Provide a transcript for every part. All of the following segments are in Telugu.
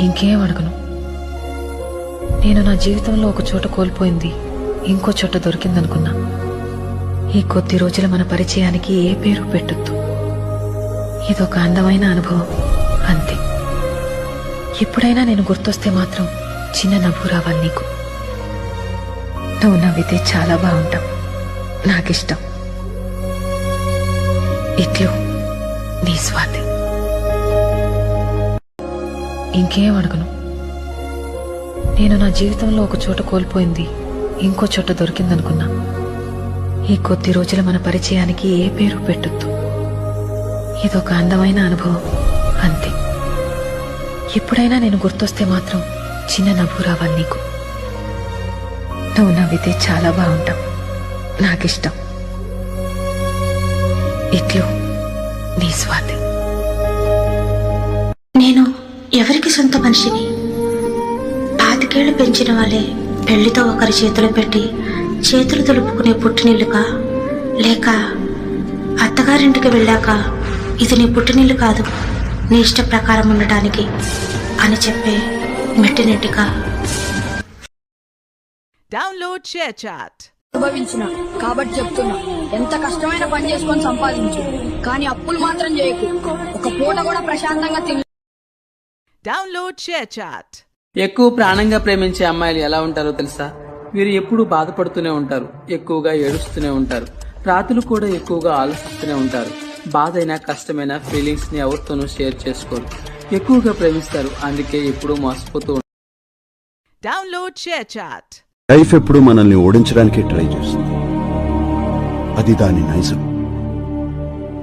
ఇంకేం అడగను. నేను నా జీవితంలో ఒక చోట కోల్పోయింది ఇంకో చోట దొరికిందనుకున్నా. ఈ కొద్ది రోజుల మన పరిచయానికి ఏ పేరు పెట్టొద్దు. ఇదొక అందమైన అనుభవం అంతే. ఎప్పుడైనా నేను గుర్తొస్తే మాత్రం చిన్న నవ్వు రావాలి నీకు. నువ్వు నవ్వితే చాలా బాగుంటావు, నాకిష్టం. ఇట్లు నీ స్వాతి. ఇంకేం అడగను. నేను నా జీవితంలో ఒక చోట కోల్పోయింది ఇంకో చోట దొరికిందనుకున్నా. ఈ కొద్ది రోజుల మన పరిచయానికి ఏ పేరు పెట్టొద్దు. ఇదొక అందమైన అనుభవం అంతే. ఎప్పుడైనా నేను గుర్తొస్తే మాత్రం చిన్న నవ్వు రావాలి నీకు. నువ్వు నవ్వితే చాలా బాగుంటావు, నాకిష్టం. ఇట్లు నీ స్వాతి. నేను ఎవరికి సొంత మనిషిని? 25 ఏళ్లు పెంచిన వాళ్ళే పెళ్లితో ఒకరి చేతులు పెట్టి చేతులు తులుపుకునే పుట్టినిల్లుగా, లేక అత్తగారింటికి వెళ్ళాక ఇది నీ పుట్టినిల్లు కాదు, నీ ఇష్ట ప్రకారం ఉండటానికి అని చెప్పే మెట్టినట్టుగా. Download share chat. అనుభవించిన కాబట్టి చెప్తున్నా, ఎంత కష్టమైన పని చేసుకొని సంపాదించు, కానీ అప్పులు మాత్రం చేయకు. ఒక పూట కూడా ప్రశాంతంగా తిన. Download share chat. ఎక్కువ ప్రాణంగా ప్రేమించే అమ్మాయిలు ఎలా ఉంటారో తెలుసా? వీరు ఎప్పుడూ బాధపడుతూనే ఉంటారు, ఎక్కువగా ఏడుస్తూనే ఉంటారు, రాత్రులు కూడా ఎక్కువగా ఆలోచిస్తూనే ఉంటారు. బాధ అయినా కష్టమైన ఫీలింగ్స్ ని ఎవరితోనూ షేర్ చేసుకోరు, ఎక్కువగా ప్రేమిస్తారు, అందుకే ఎప్పుడూ మోసపోతూ ఉంటారు. Download share chat. లైఫ్ ఎప్పుడు మనల్ని ఓడించడానికి ట్రై చేస్తుంది, అది దాని నైజం.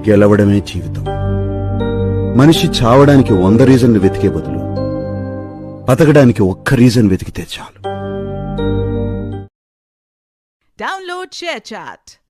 గెలవడమే జీవితం. మనిషి చావడానికి 100 రీజన్లు వెతికే బదులు బతకడానికి ఒక్క రీజన్ వెతికితే చాలు. Download share chat.